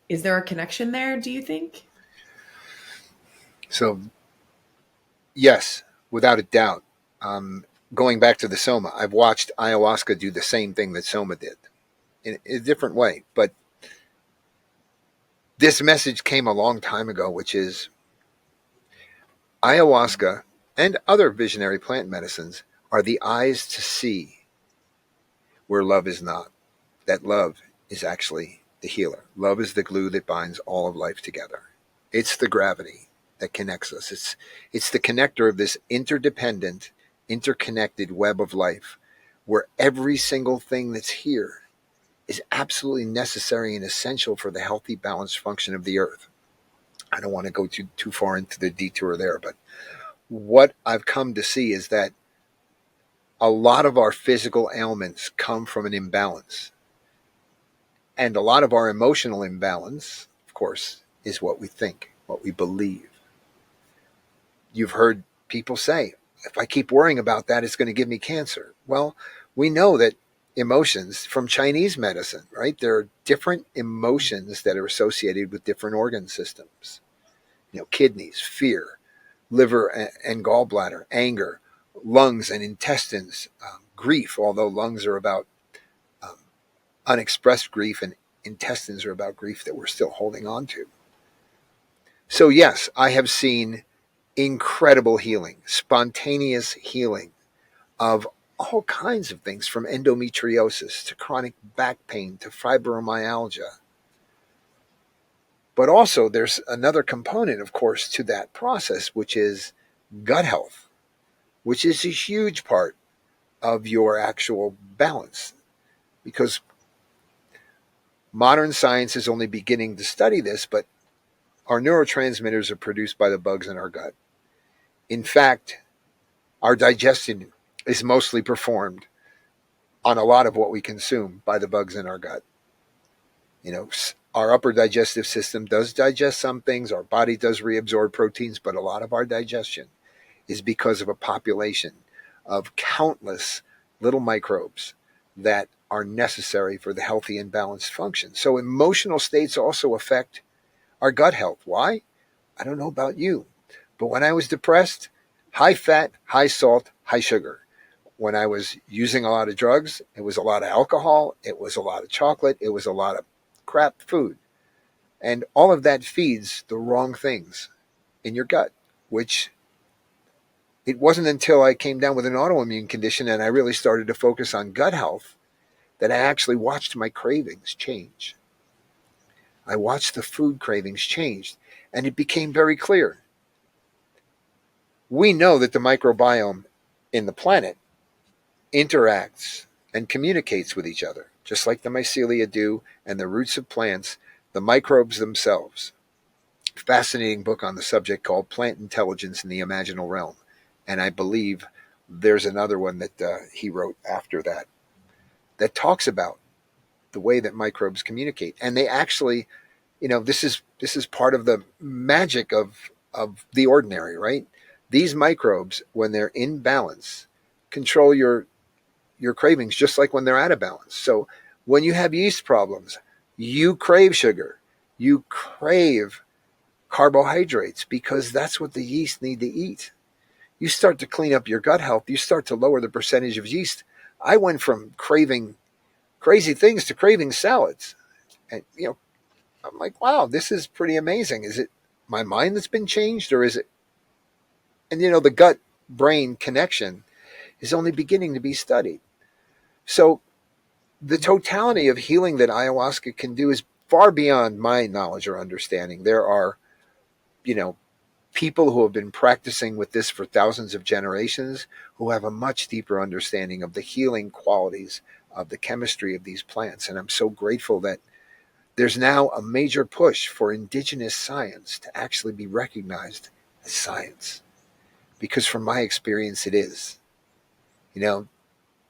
Is there a connection there, do you think? So, yes, without a doubt. Um, Going back to the Soma, I've watched ayahuasca do the same thing that Soma did in a different way. But this message came a long time ago, which is ayahuasca and other visionary plant medicines are the eyes to see where love is not. That love is actually the healer. Love is the glue that binds all of life together. It's the gravity that connects us. It's the connector of this interdependent, interconnected web of life where every single thing that's here is absolutely necessary and essential for the healthy, balanced function of the earth. I don't want to go too far into the detour there, but what I've come to see is that a lot of our physical ailments come from an imbalance. And a lot of our emotional imbalance, of course, is what we think, what we believe. You've heard people say, if I keep worrying about that, it's going to give me cancer. Well, we know that emotions from Chinese medicine, right? There are different emotions that are associated with different organ systems. Kidneys, fear, liver and gallbladder, anger, lungs and intestines, grief, although lungs are about um, unexpressed grief and intestines are about grief that we're still holding on to. So, yes, I have seen incredible healing, spontaneous healing of all kinds of things from endometriosis to chronic back pain to fibromyalgia. But also, there's another component, of course, to that process, which is gut health, which is a huge part of your actual balance. Because modern science is only beginning to study this, but our neurotransmitters are produced by the bugs in our gut. In fact, our digestion is mostly performed on a lot of what we consume by the bugs in our gut. You know, our upper digestive system does digest some things, our body does reabsorb proteins, but a lot of our digestion is because of a population of countless little microbes that are necessary for the healthy and balanced function. So emotional states also affect our gut health. Why? I don't know about you, but when I was depressed, high fat, high salt, high sugar. When I was using a lot of drugs, it was a lot of alcohol, it was a lot of chocolate, it was a lot of crap food. And all of that feeds the wrong things in your gut, which it wasn't until I came down with an autoimmune condition and I really started to focus on gut health that I actually watched my cravings change. I watched the food cravings change, and it became very clear. We know that the microbiome in the planet interacts and communicates with each other, just like the mycelia do and the roots of plants, the microbes themselves. Fascinating book on the subject called Plant Intelligence in the Imaginal Realm. And I believe there's another one that he wrote after that that talks about the way that microbes communicate. And they actually, this is part of the magic of the ordinary, right? These microbes, when they're in balance, control your cravings just like when they're out of balance. So when you have yeast problems, you crave sugar, you crave carbohydrates because that's what the yeast need to eat. You start to clean up your gut health, you start to lower the percentage of yeast. I went from craving crazy things to craving salads. And I'm like, wow, this is pretty amazing. Is it my mind that's been changed or is it? And the gut brain connection is only beginning to be studied. So the totality of healing that ayahuasca can do is far beyond my knowledge or understanding. There are, you know, people who have been practicing with this for thousands of generations who have a much deeper understanding of the healing qualities of the chemistry of these plants. And I'm so grateful that there's now a major push for indigenous science to actually be recognized as science. Because from my experience, it is. You know,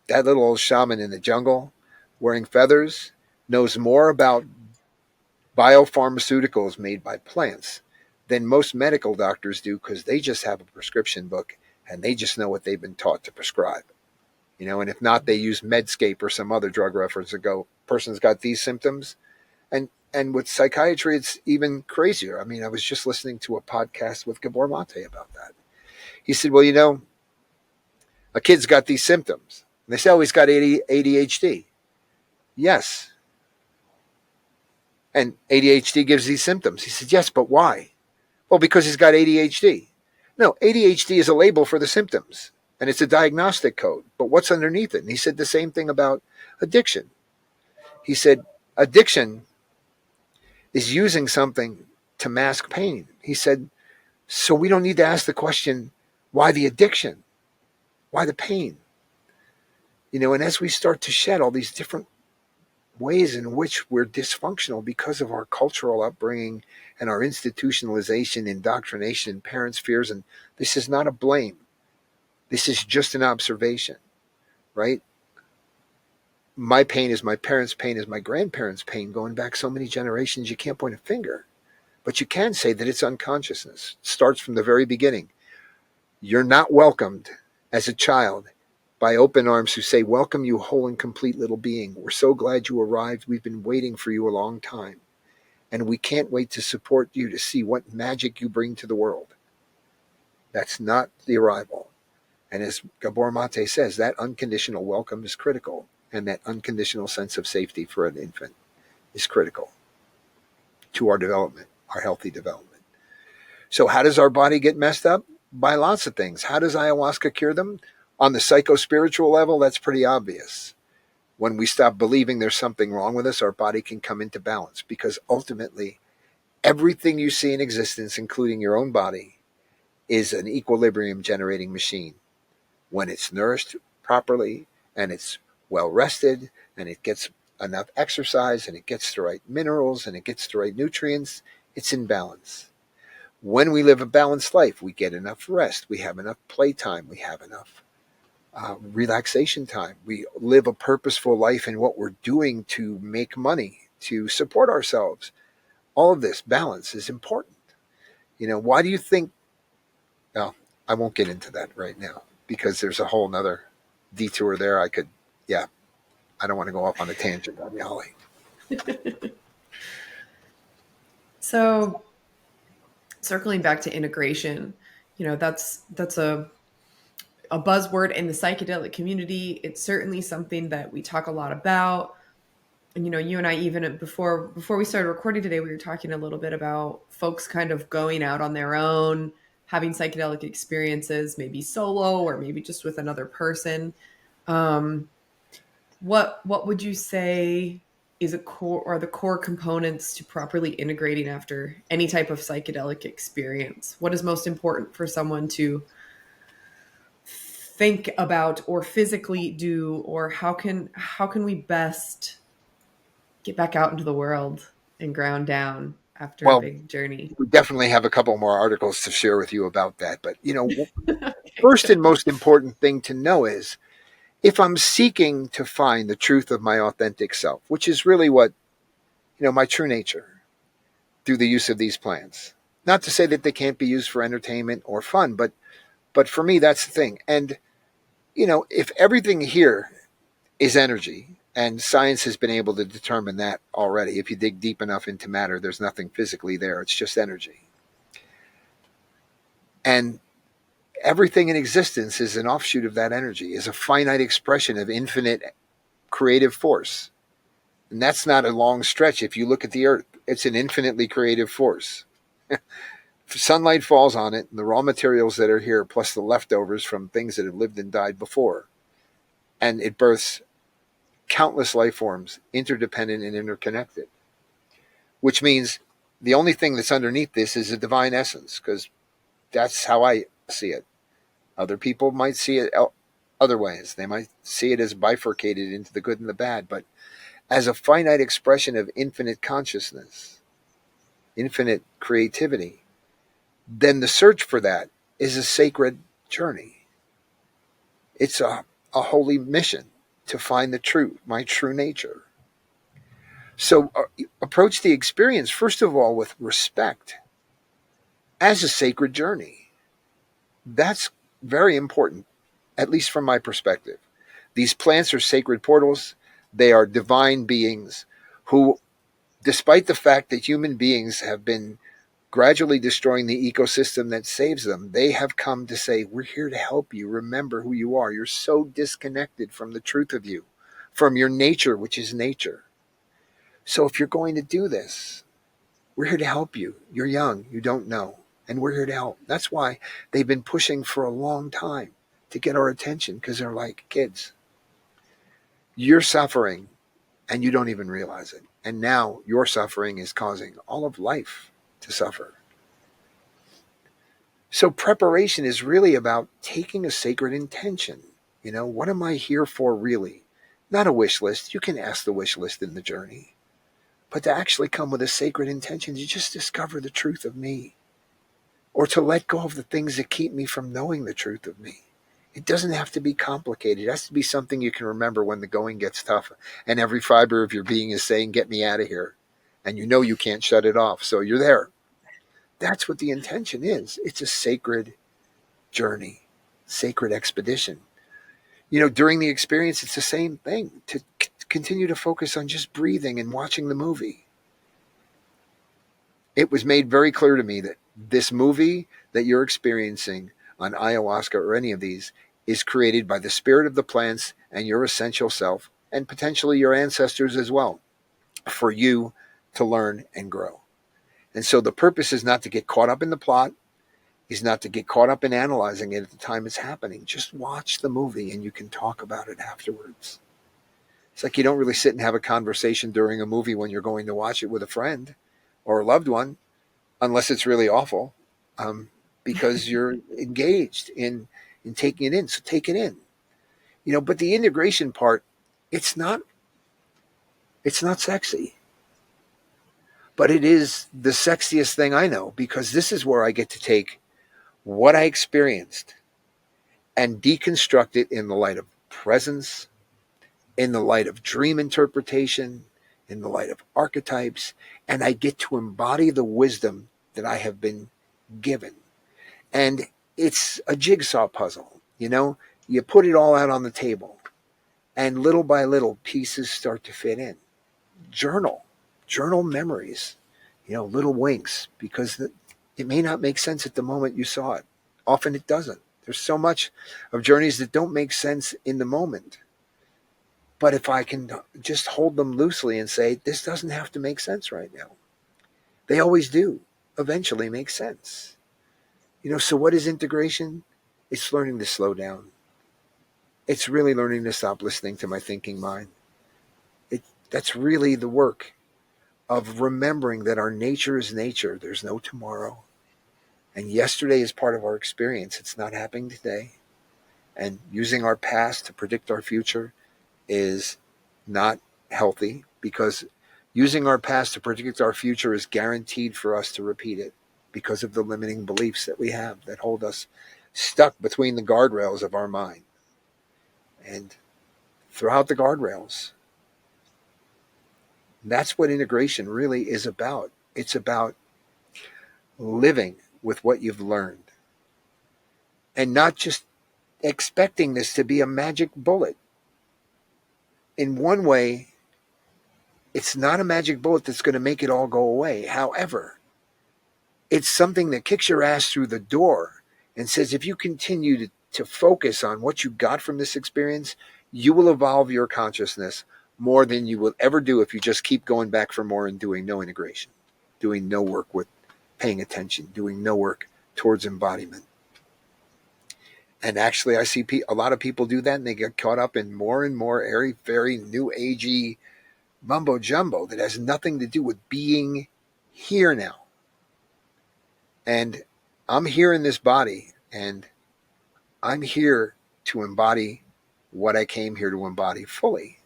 that little old shaman in the jungle wearing feathers, knows more about biopharmaceuticals made by plants than most medical doctors do, because they just have a prescription book and they just know what they've been taught to prescribe. And if not, they use Medscape or some other drug reference to go, person's got these symptoms. And with psychiatry, it's even crazier. I mean, I was just listening to a podcast with Gabor Mate about that. He said, well, a kid's got these symptoms. And they say, oh, he's got ADHD. Yes. And ADHD gives these symptoms. He said, yes, but why? Well, because he's got ADHD. No, ADHD is a label for the symptoms, and it's a diagnostic code. But what's underneath it? And he said the same thing about addiction. He said, addiction is using something to mask pain. He said, so we don't need to ask the question, why the addiction? Why the pain? And as we start to shed all these different ways in which we're dysfunctional because of our cultural upbringing and our institutionalization, indoctrination, parents' fears, and this is not a blame. This is just an observation, right? My pain is my parents' pain is my grandparents' pain, going back so many generations, you can't point a finger. But you can say that it's unconsciousness. It starts from the very beginning. You're not welcomed as a child by open arms who say, welcome, you whole and complete little being. We're so glad you arrived. We've been waiting for you a long time. And we can't wait to support you to see what magic you bring to the world. That's not the arrival. And as Gabor Mate says, that unconditional welcome is critical. And that unconditional sense of safety for an infant is critical to our development, our healthy development. So how does our body get messed up? By lots of things. How does ayahuasca cure them? On the psycho-spiritual level, that's pretty obvious. When we stop believing there's something wrong with us, our body can come into balance, because ultimately everything you see in existence, including your own body, is an equilibrium generating machine. When it's nourished properly and it's well rested and it gets enough exercise and it gets the right minerals and it gets the right nutrients, it's in balance. When we live a balanced life, we get enough rest, we have enough playtime, we have enough relaxation time. We live a purposeful life in what we're doing to make money, to support ourselves. All of this balance is important. Why do you think? Well, I won't get into that right now because there's a whole nother detour there. Yeah, I don't want to go off on a tangent on Holly. So, circling back to integration, that's a buzzword in the psychedelic community. It's certainly something that we talk a lot about. And you and I, even before we started recording today, we were talking a little bit about folks kind of going out on their own, having psychedelic experiences, maybe solo or maybe just with another person. Um, what would you say is a core or the core components to properly integrating after any type of psychedelic experience? What is most important for someone to think about or physically do, or how can we best get back out into the world and ground down after a Well, big journey? we definitely have a couple more articles to share with you about that. But, Okay, first good. and most important thing to know is, if I'm seeking to find the truth of my authentic self, which is really what, my true nature, through the use of these plants. Not to say that they can't be used for entertainment or fun, but for me, that's the thing. And, if everything here is energy, and science has been able to determine that already. If you dig deep enough into matter, there's nothing physically there. It's just energy. And everything in existence is an offshoot of that energy, is a finite expression of infinite creative force. And that's not a long stretch. If you look at the earth, it's an infinitely creative force. Sunlight falls on it, and the raw materials that are here, plus the leftovers from things that have lived and died before, and it births countless life forms, interdependent and interconnected, which means the only thing that's underneath this is a divine essence, because that's how I see it. Other people might see it other ways. They might see it as bifurcated into the good and the bad, but as a finite expression of infinite consciousness, infinite creativity, then the search for that is a sacred journey. It's a holy mission to find the truth, my true nature. So approach the experience, first of all, with respect as a sacred journey. That's very important, at least from my perspective. These plants are sacred portals. They are divine beings who, despite the fact that human beings have been gradually destroying the ecosystem that saves them, they have come to say, we're here to help you. Remember who you are. You're so disconnected from the truth of you, from your nature, which is nature. So if you're going to do this, we're here to help you. You're young, you don't know, and we're here to help. That's why they've been pushing for a long time to get our attention, because they're like, kids, you're suffering and you don't even realize it. And now your suffering is causing all of life to suffer. So preparation is really about taking a sacred intention. What am I here for really? Not a wish list. You can ask the wish list in the journey, but to actually come with a sacred intention to just discover the truth of me, or to let go of the things that keep me from knowing the truth of me. It doesn't have to be complicated. It has to be something you can remember when the going gets tough and every fiber of your being is saying, get me out of here. And you can't shut it off. So you're there. That's what the intention is. It's a sacred journey, sacred expedition. During the experience, it's the same thing, to continue to focus on just breathing and watching the movie. It was made very clear to me that this movie that you're experiencing on ayahuasca or any of these is created by the spirit of the plants and your essential self, and potentially your ancestors as well, for you to learn and grow. And so the purpose is not to get caught up in the plot, is not to get caught up in analyzing it at the time it's happening. Just watch the movie and you can talk about it afterwards. It's like you don't really sit and have a conversation during a movie when you're going to watch it with a friend or a loved one, unless it's really awful, because you're engaged in taking it in. So take it in. But the integration part, it's not sexy, but it is the sexiest thing I know, because this is where I get to take what I experienced and deconstruct it in the light of presence, in the light of dream interpretation, in the light of archetypes, and I get to embody the wisdom that I have been given. And it's a jigsaw puzzle. You put it all out on the table, and little by little pieces start to fit in. Journal, journal memories, little winks, because it may not make sense at the moment you saw it. Often it doesn't. There's so much of journeys that don't make sense in the moment. But if I can just hold them loosely and say, this doesn't have to make sense right now, they always do eventually make sense. So what is integration? It's learning to slow down. It's really learning to stop listening to my thinking mind. That's really the work of remembering that our nature is nature. There's no tomorrow. And yesterday is part of our experience. It's not happening today. And using our past to predict our future is not healthy, because using our past to predict our future is guaranteed for us to repeat it, because of the limiting beliefs that we have that hold us stuck between the guardrails of our mind. And throughout the guardrails, that's what integration really is about. It's about living with what you've learned, and not just expecting this to be a magic bullet. In one way, it's not a magic bullet that's going to make it all go away. However, it's something that kicks your ass through the door and says, if you continue to focus on what you got from this experience, you will evolve your consciousness more than you will ever do if you just keep going back for more and doing no integration, doing no work with paying attention, doing no work towards embodiment. And actually, I see a lot of people do that, and they get caught up in more and more airy, very new agey mumbo jumbo that has nothing to do with being here now. And I'm here in this body, and I'm here to embody what I came here to embody fully.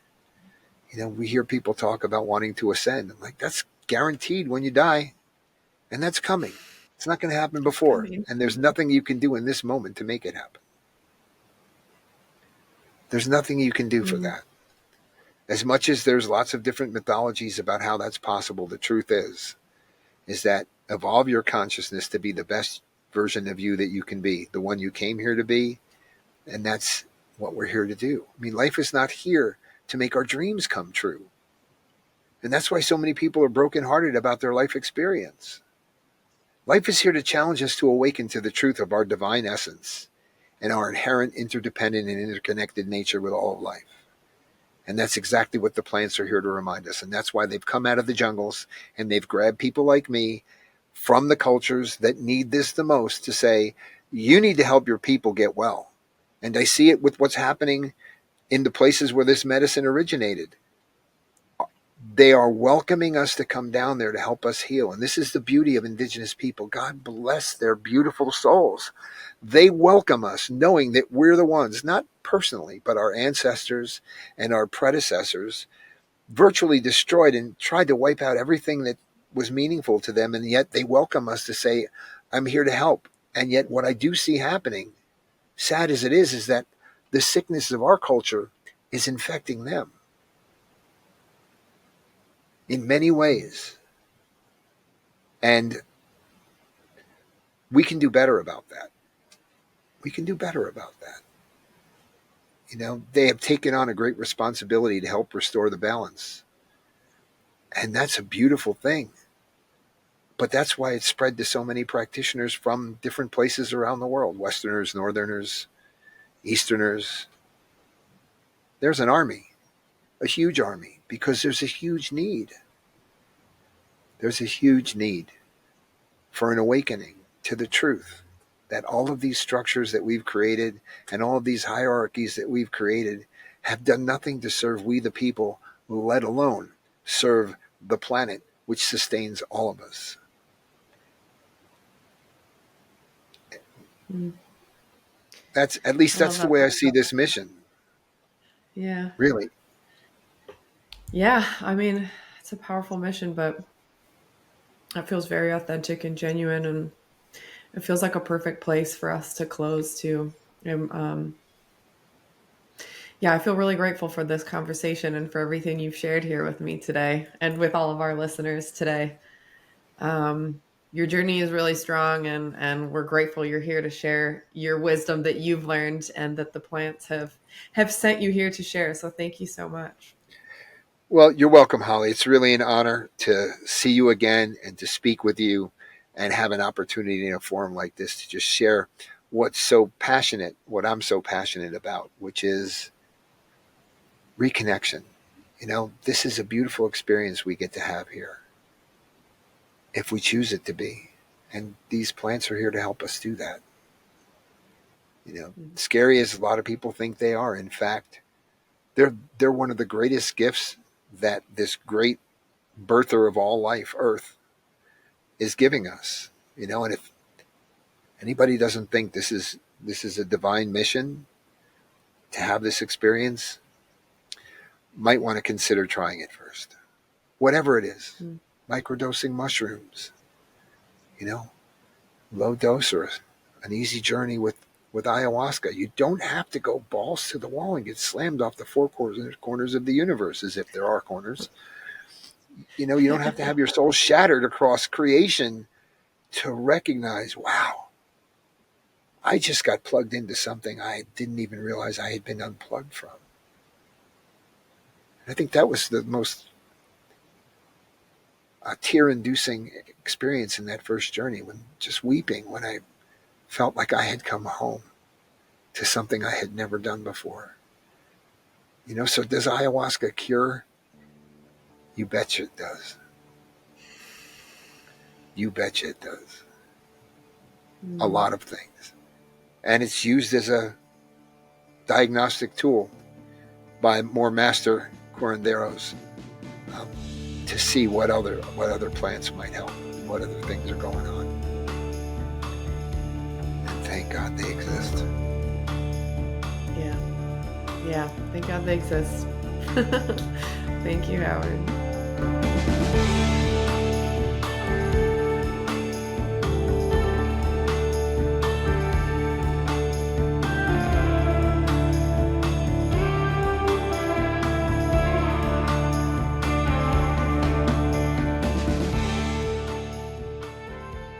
We hear people talk about wanting to ascend. I'm like, that's guaranteed when you die, and that's coming. It's not going to happen It's before, coming. and there's nothing you can do in this moment to make it happen. There's nothing you can do for Mm. that. As much as there's lots of different mythologies about how that's possible, the truth is that evolve your consciousness to be the best version of you that you can be, the one you came here to be, and that's what we're here to do. I mean, life is not here to make our dreams come true. And that's why so many people are brokenhearted about their life experience. Life is here to challenge us to awaken to the truth of our divine essence and our inherent interdependent and interconnected nature with all of life. And that's exactly what the plants are here to remind us. And that's why they've come out of the jungles and they've grabbed people like me from the cultures that need this the most to say, you need to help your people get well. And I see it with what's happening in the places where this medicine originated. They are welcoming us to come down there to help us heal. And this is the beauty of indigenous people. God bless their beautiful souls. They welcome us knowing that we're the ones, not personally, but our ancestors and our predecessors virtually destroyed and tried to wipe out everything that was meaningful to them. And yet they welcome us to say, I'm here to help. And yet what I do see happening, sad as it is that the sickness of our culture is infecting them in many ways. And we can do better about that. We can do better about that. You know, they have taken on a great responsibility to help restore the balance. And that's a beautiful thing. But that's why it's spread to so many practitioners from different places around the world. Westerners, Northerners, Easterners. There's an army, a huge army, because there's a huge need. There's a huge need for an awakening to the truth that all of these structures that we've created and all of these hierarchies that we've created have done nothing to serve we the people, let alone serve the planet, which sustains all of us. That's at least that's the way I see this mission. Yeah. Really. Yeah. I mean, it's a powerful mission, but it feels very authentic and genuine, and it feels like a perfect place for us to close to. And, yeah, I feel really grateful for this conversation and for everything you've shared here with me today and with all of our listeners today. Your journey is really strong, and we're grateful you're here to share your wisdom that you've learned and that the plants have sent you here to share. So thank you so much. Well, you're welcome, Holly. It's really an honor to see you again and to speak with you and have an opportunity in a forum like this to just share what I'm so passionate about, which is reconnection. You know, this is a beautiful experience we get to have here if we choose it to be. And these plants are here to help us do that. You know, scary as a lot of people think they are, in fact, they're one of the greatest gifts that this great birther of all life, Earth, is giving us. You know, and if anybody doesn't think this is a divine mission to have this experience, might want to consider trying it first. Whatever it is. Microdosing mushrooms, you know, low dose or an easy journey with ayahuasca. You don't have to go balls to the wall and get slammed off the four corners of the universe, as if there are corners. You know, you don't have to have your soul shattered across creation to recognize, wow, I just got plugged into something I didn't even realize I had been unplugged from. I think that was the most tear-inducing experience in that first journey, when just weeping when I felt like I had come home to something I had never done before. You know, so does ayahuasca cure? You betcha it does. You betcha it does. A lot of things. And it's used as a diagnostic tool by more master curanderos to see what other plants might help, what other things are going on. And thank God they exist. Yeah, thank God they exist. Thank you, Howard.